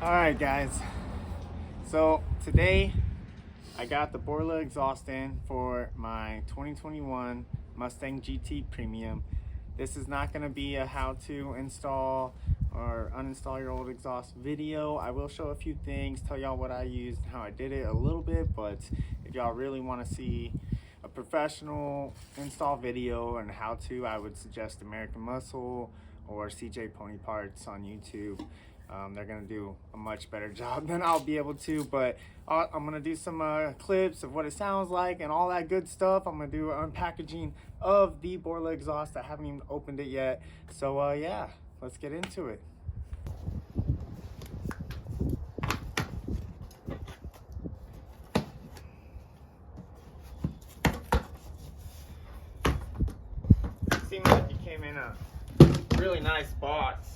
Alright guys, so today I got the BORLA exhaust in for my 2021 Mustang GT Premium. This is not going to be a how to install or uninstall your old exhaust video. I will show a few things, tell y'all what I used and how I did it a little bit, but if y'all really want to see a professional install video and how to, I would suggest American Muscle or CJ Pony Parts on YouTube. They're gonna do a much better job than I'll be able to, but I'm gonna do some clips of what it sounds like and all that good stuff. I'm gonna do unpackaging of the BORLA exhaust. I haven't even opened it yet, so yeah, let's get into it. It seemed like it came in a really nice box.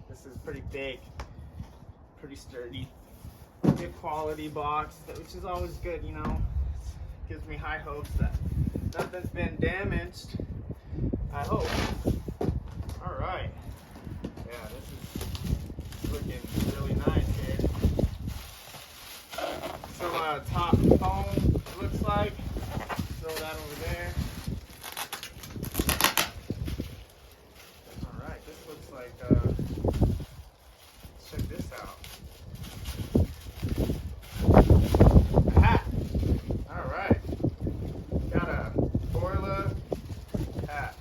This is pretty big, pretty sturdy, good quality box, which is always good, you know. Gives me high hopes that nothing's been damaged, I hope. All right, yeah, this is looking really nice here. Some top foam, looks like. Throw that over there. All right, this looks like check this out. A hat. All right. Got a BORLA hat.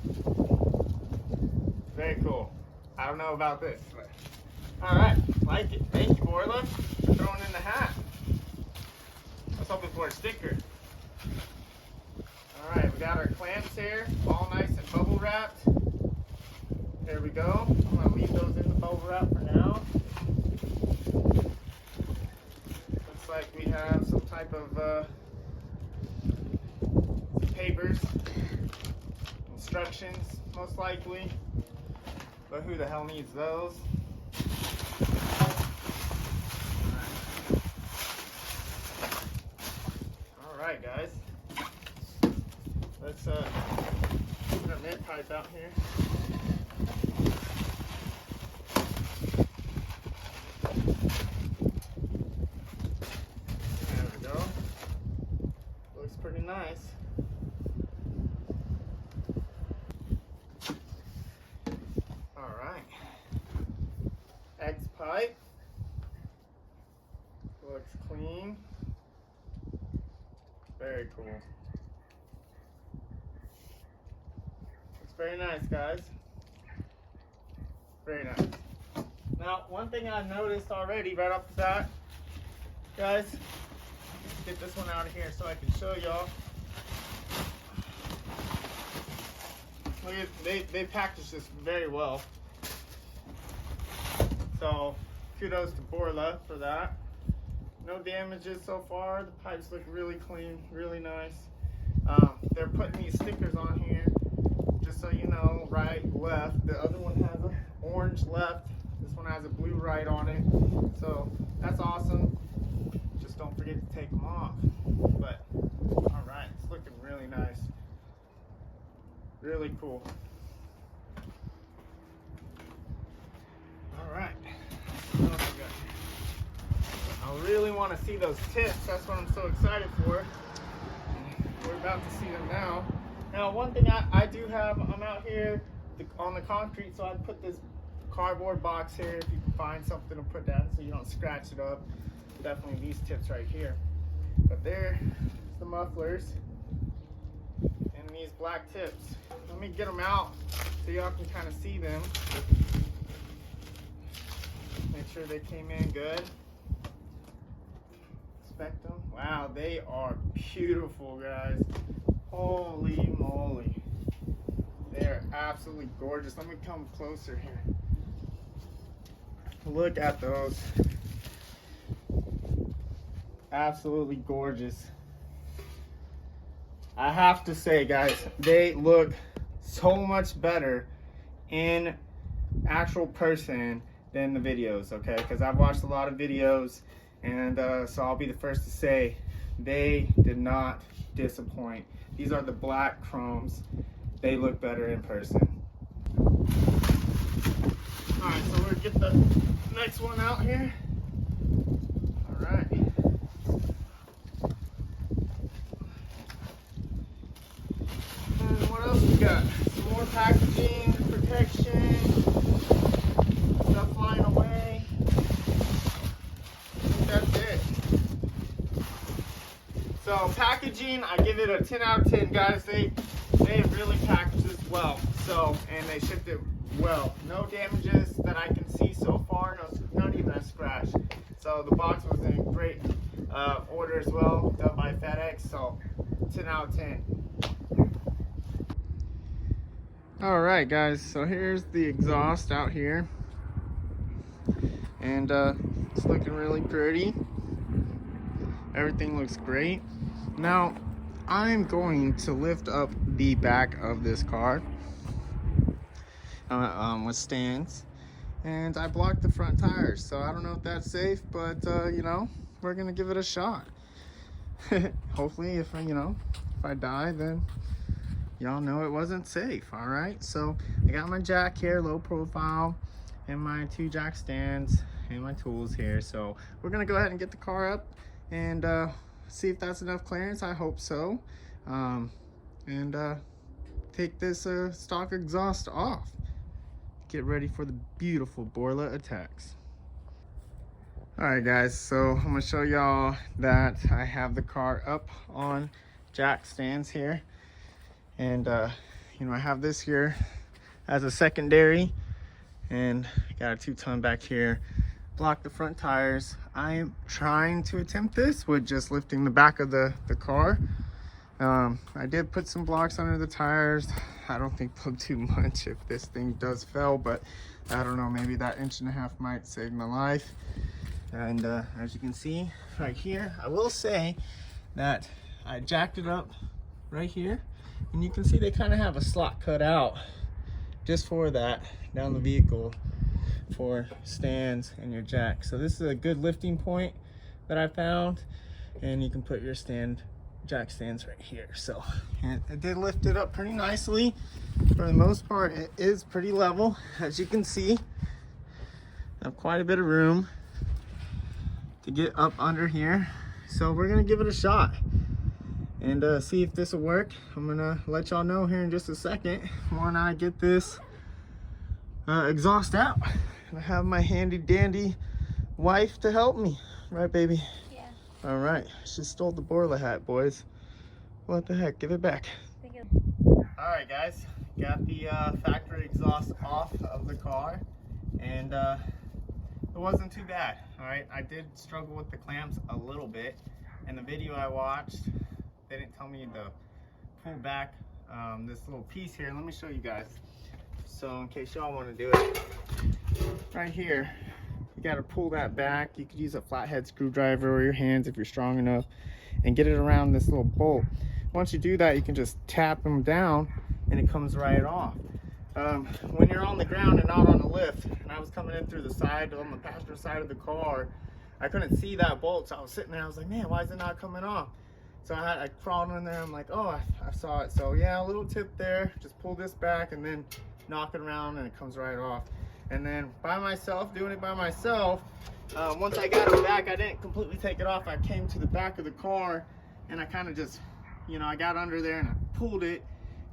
Very cool. I don't know about this, but all right. Like it. Thank you, BORLA, for throwing in the hat. I was hoping for a sticker. All right, we got our clamps here, all nice and bubble wrapped. There we go. I'm gonna leave those in the bubble wrap for now. Looks like we have some type of papers, instructions, most likely. But who the hell needs those? All right, guys. Let's put our mid pipe out here. Pretty nice. All right. X pipe looks clean. Very cool. Looks very nice, guys. Very nice. Now, one thing I've noticed already right off the bat, guys. Get this one out of here so I can show y'all. Look at, they packaged this very well. So kudos to BORLA for that. No damages so far. The pipes look really clean, really nice. They're putting these stickers on here just so you know, right, left. The other one has an orange left. This one has a blue right on it. So that's awesome. Don't forget to take them off. But all right, it's looking really nice, really cool. All right, I really want to see those tips. That's what I'm so excited for. We're about to see them now. Now, one thing I do have, I'm out here on the concrete, so I'd put this cardboard box here if you can find something to put down so you don't scratch it up. Definitely these tips right here. But there's the mufflers and these black tips. Let me get them out so y'all can kind of see them. Make sure they came in good. Inspect them. Wow, they are beautiful, guys. Holy moly. They are absolutely gorgeous. Let me come closer here. Look at those. Absolutely gorgeous. I have to say, guys, they look so much better in actual person than the videos, okay? Because I've watched a lot of videos, and so I'll be the first to say they did not disappoint. These are the black chromes. They look better in person. Alright, so we'll get the next one out here. All right. And what else we got? Some more packaging, protection, stuff flying away. I think that's it. So packaging, I give it a 10 out of 10, guys. They really packaged this well. So, and they shipped it well. No damages that I can see so far. No, not even a scratch. So the box was in great order as well, done by FedEx. So 10 out of 10. All right, guys. So here's the exhaust out here, and it's looking really pretty. Everything looks great. Now, I'm going to lift up the back of this car with stands, and I blocked the front tires, so I don't know if that's safe, but you know, we're gonna give it a shot. Hopefully, if I die, then y'all know it wasn't safe. All right, so I got my jack here, low profile, and my 2 jack stands and my tools here. So we're gonna go ahead and get the car up and see if that's enough clearance. I hope so. And take this stock exhaust off. Get ready for the beautiful BORLA attacks. All right, guys, so I'm gonna show y'all that I have the car up on jack stands here, and you know, I have this here as a secondary, and got a 2-ton back here. Block the front tires. I am trying to attempt this with just lifting the back of the car. I did put some blocks under the tires. I don't think they'll do much if this thing does fail, but I don't know, maybe that 1.5 inches might save my life. And as you can see right here, I will say that I jacked it up right here, and you can see they kind of have a slot cut out just for that down the vehicle for stands and your jack. So this is a good lifting point that I found, and you can put your jack stands right here. So, and I did lift it up pretty nicely. For the most part, it is pretty level. As you can see, I have quite a bit of room to get up under here. So we're gonna give it a shot and see if this will work. I'm gonna let y'all know here in just a second when I get this exhaust out. I have my handy dandy wife to help me, right, baby? Yeah. All right, she stole the BORLA hat, boys. What the heck? Give it back. All right, guys, got the factory exhaust off of the car, and it wasn't too bad. All right, I did struggle with the clamps a little bit. In the video I watched, they didn't tell me to pull back this little piece here. Let me show you guys. So in case y'all want to do it, right here, you got to pull that back. You could use a flathead screwdriver or your hands if you're strong enough, and get it around this little bolt. Once you do that, you can just tap them down and it comes right off. When you're on the ground and not on the lift, and I was coming in through the side, on the passenger side of the car, I couldn't see that bolt, so I was sitting there, I was like, man, why is it not coming off? So I crawled in there, I'm like, oh, I saw it. So yeah, a little tip there, just pull this back and then knock it around and it comes right off. And then by myself, doing it by myself, once I got it back, I didn't completely take it off. I came to the back of the car and I kind of just, I got under there and I pulled it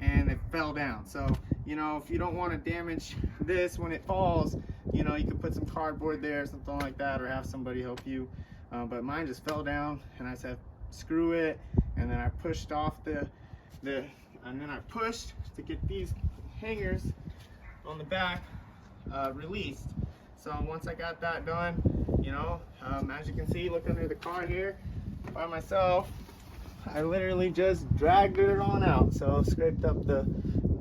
and it fell down. So, if you don't want to damage this when it falls, you could put some cardboard there or something like that, or have somebody help you. But mine just fell down, and I said, screw it. And then I pushed off and then I pushed to get these hangers on the back released. So once I got that done, as you can see, look under the car here by myself, I literally just dragged it on out. So scraped up the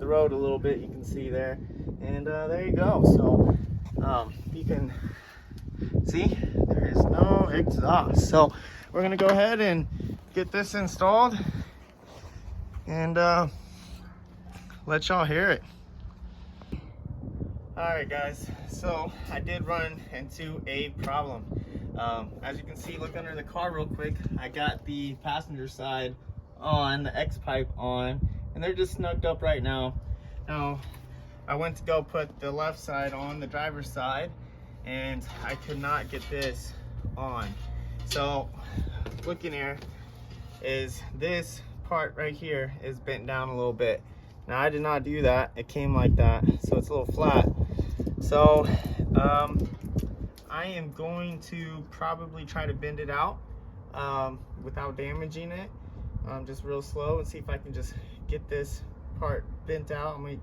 road a little bit, you can see there, and there you go. So you can see there is no exhaust. So we're gonna go ahead and get this installed and let y'all hear it. All right, guys, so I did run into a problem. As you can see, look under the car real quick. I got the passenger side on, the X pipe on, and they're just snugged up right now. Now, I went to go put the left side on, the driver's side, and I could not get this on. So looking here is this part right here is bent down a little bit. Now I did not do that, it came like that, so it's a little flat. So I am going to probably try to bend it out without damaging it, just real slow, and see if I can just get this part bent out. I'm gonna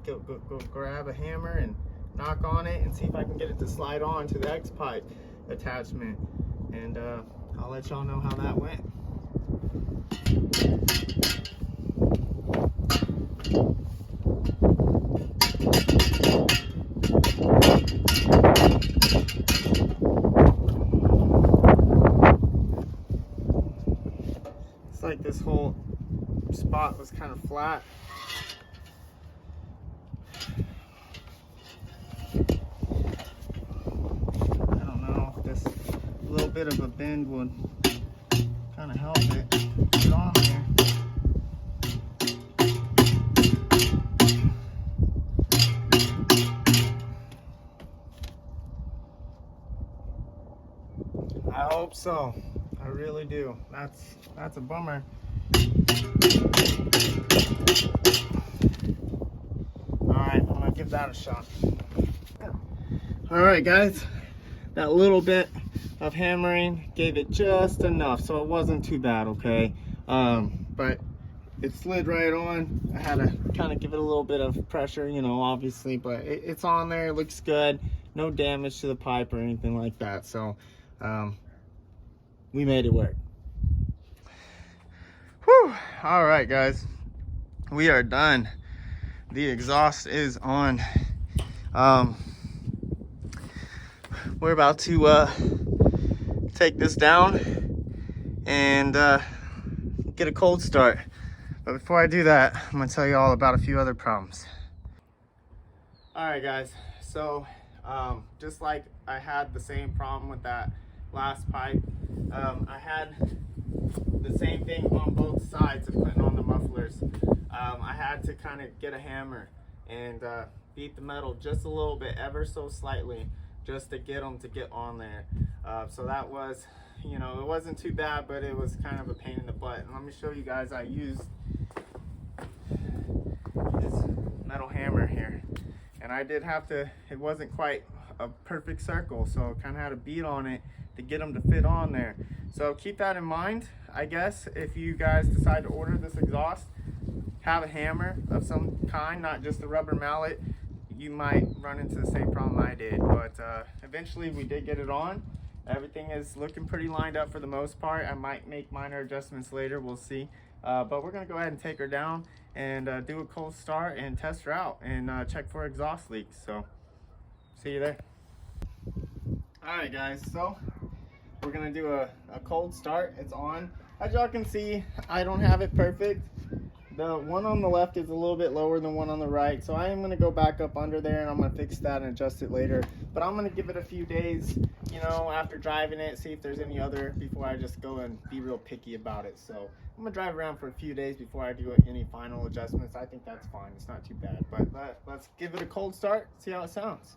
go grab a hammer and knock on it and see if I can get it to slide on to the X pipe attachment, and I'll let y'all know how that went. It's like this whole spot was kind of flat. I don't know if this little bit of a bend would kind of help it get on there. I hope so. I really do. That's a bummer. Alright, I'm gonna give that a shot. Alright guys, that little bit of hammering gave it just enough, so it wasn't too bad, okay? But it slid right on. I had to kind of give it a little bit of pressure, you know, obviously, but it's on there, it looks good. No damage to the pipe or anything like that, so we made it work. Whew. All right guys, we are done. The exhaust is on. We're about to take this down and get a cold start. But before I do that, I'm gonna tell you all about a few other problems. All right guys, so just like I had the same problem with that last pipe, I had the same thing on both sides of putting on the mufflers. I had to kind of get a hammer and beat the metal just a little bit, ever so slightly, just to get them to get on there. So that was, you know, it wasn't too bad, but it was kind of a pain in the butt. And let me show you guys, I used this metal hammer here, and I did have to, it wasn't quite a perfect circle, so I kind of had to beat on it to get them to fit on there. So keep that in mind, I guess, if you guys decide to order this exhaust. Have a hammer of some kind, not just a rubber mallet. You might run into the same problem I did, but eventually we did get it on. Everything is looking pretty lined up for the most part. I might make minor adjustments later, we'll see. But we're gonna go ahead and take her down and do a cold start and test her out and check for exhaust leaks. So see you there. All right guys, so we're gonna do a cold start. It's on. As y'all can see, I don't have it perfect. The one on the left is a little bit lower than one on the right, so I am going to go back up under there and I'm going to fix that and adjust it later. But I'm going to give it a few days, you know, after driving it, see if there's any other, before I just go and be real picky about it. So I'm going to drive around for a few days before I do any final adjustments. I think that's fine, it's not too bad. But let's give it a cold start, see how it sounds.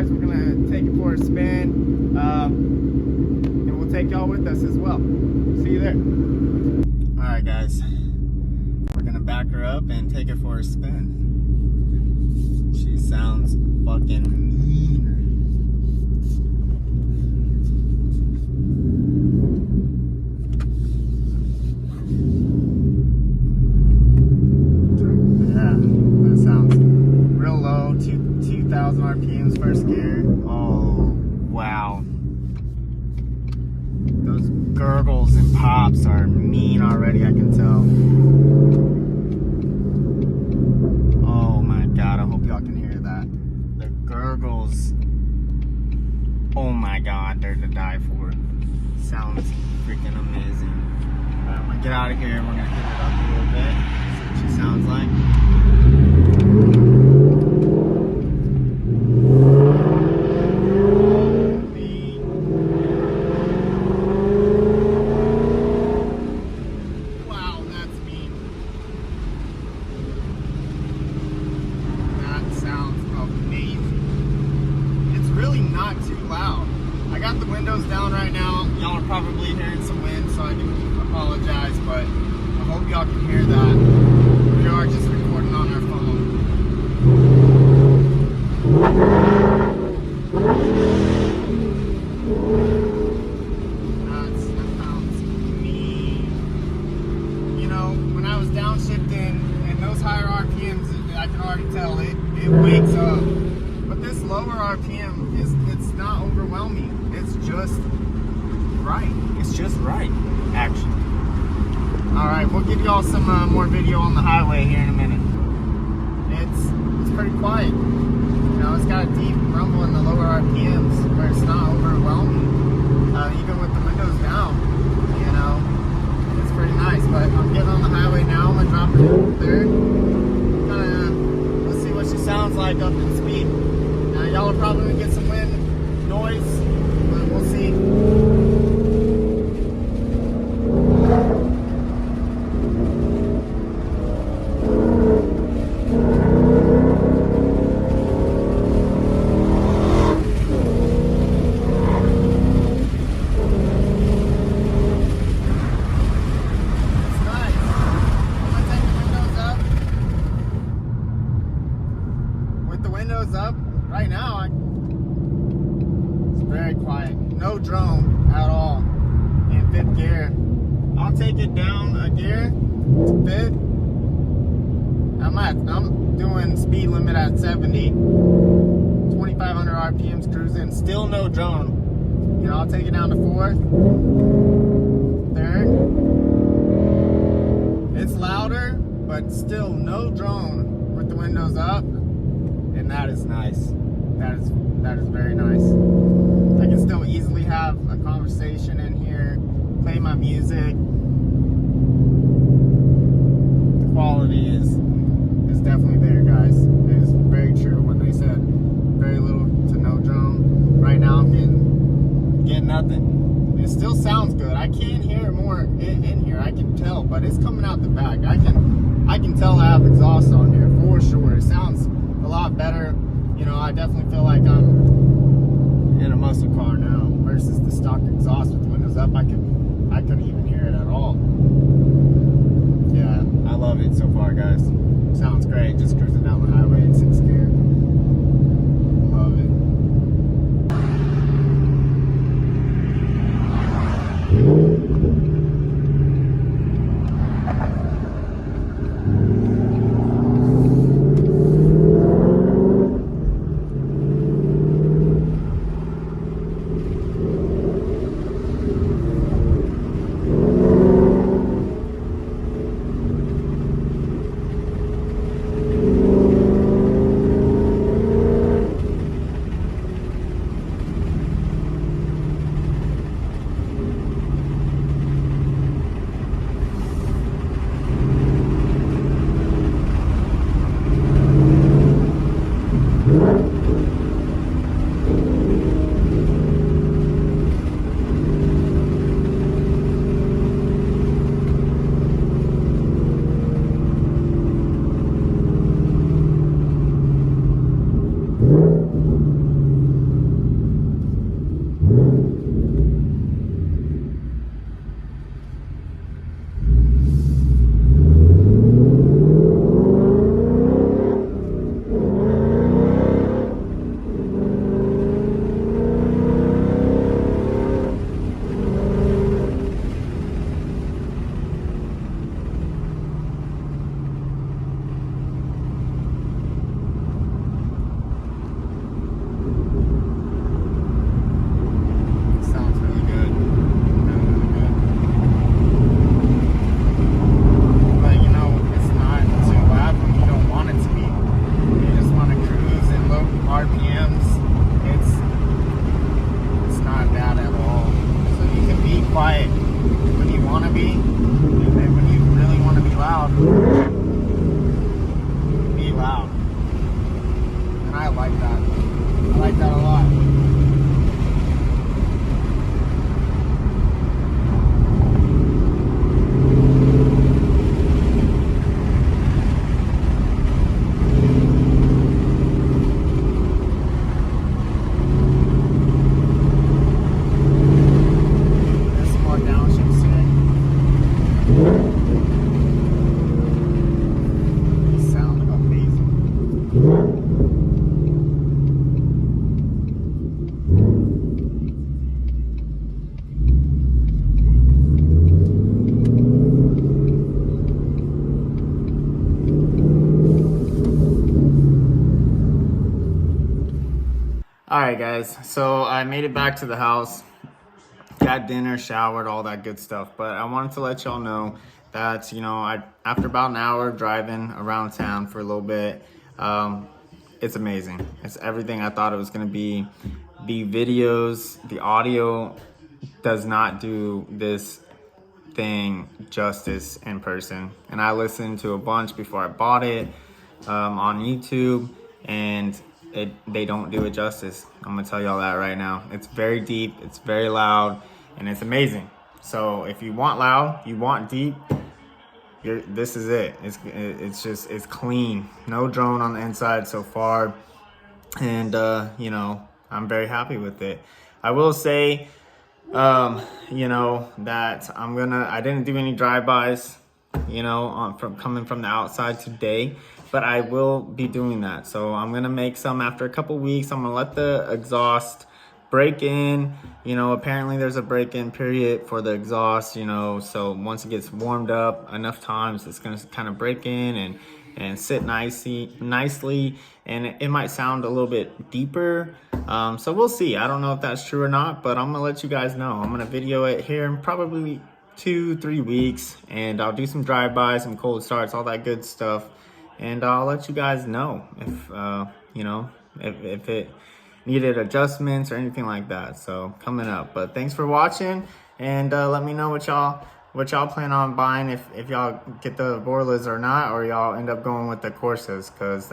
guys. We're gonna take it for a spin, and we'll take y'all with us as well. See you there. All right, guys. We're gonna back her up and take her for a spin. She sounds fucking mean. Yeah, that sounds real low. 2,000 RPMs first gear. Oh, wow. Those gurgles and pops are mean already, I can tell. Oh my god, I hope y'all can hear that. The gurgles. Oh my god, they're to die for. Sounds freaking amazing. Alright, I'm gonna get out of here and we're gonna hit it up a little bit. See what she sounds like. Not too loud. I got the windows down right now. Y'all are probably hearing some wind, so I do apologize, but I hope y'all can hear that. We are just recording on our phone. That sounds mean. You know, when I was downshifting and those higher RPMs, I can already tell it wakes up. But this lower RPM it's not overwhelming. It's just right. It's just right, actually. Alright, we'll give y'all some more video on the highway here in a minute. It's pretty quiet. You know, it's got a deep rumble in the lower RPMs where it's not overwhelming. Even with the windows down, you know, it's pretty nice. But I'm getting on the highway now. I'm gonna drop it in third. Let's see what she sounds like up in speed. Y'all are probably gonna get some wind noise, but we'll see. It's nice. I'm gonna take the windows up. With the windows up, right now, it's very quiet. No drone at all in fifth gear. I'll take it down a gear to fifth. I'm doing speed limit at 70, 2,500 RPMs cruising. Still no drone. You know, I'll take it down to fourth, third. It's louder, but still no drone with the windows up, and that is nice. That is very nice. I can still easily have a conversation in here, play my music. The quality is definitely there, guys. It is very true when they said very little to no drone. Right now I'm getting nothing. It still sounds good. I can hear more in here. I can tell, but it's coming out the back. I can tell I have exhaust on here for sure. It sounds a lot better. You know, I definitely feel like I'm in a muscle car now versus the stock exhaust with the windows up. I couldn't even hear it at all. Yeah, I love it so far, guys. Sounds great. Just cruising down the highway in 6th gear. Love it. Alright guys, so I made it back to the house, got dinner, showered, all that good stuff. But I wanted to let y'all know that, after about an hour driving around town for a little bit, it's amazing. It's everything I thought it was gonna be. The videos, the audio does not do this thing justice in person. And I listened to a bunch before I bought it on YouTube, and they don't do it justice. I'm gonna tell y'all that right now. It's very deep, it's very loud, and it's amazing. So if you want loud, you want deep, this is it. It's clean. No drone on the inside so far, and I'm very happy with it. I will say, that I didn't do any drive-bys, from coming from the outside today, but I will be doing that. So I'm gonna make some after a couple weeks. I'm gonna let the exhaust break in. Apparently there's a break-in period for the exhaust, so once it gets warmed up enough times, it's gonna kind of break in and sit nicely, and it might sound a little bit deeper. So we'll see. I don't know if that's true or not, but I'm gonna let you guys know. I'm gonna video it here in probably 2-3 weeks, and I'll do some drive-bys, some cold starts, all that good stuff, and I'll let you guys know if it needed adjustments or anything like that. So coming up. But thanks for watching, and let me know what y'all plan on buying, if y'all get the Borlas or not, or y'all end up going with the Corsas, because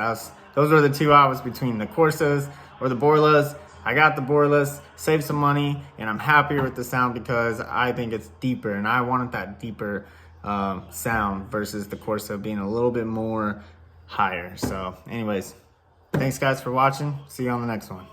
those were the two I was between, the Corsas or the Borlas. I got the Borlas, saved some money, and I'm happier with the sound because I think it's deeper, and I wanted that deeper sound versus the Corsa being a little bit more higher. So anyways, thanks guys for watching. See you on the next one.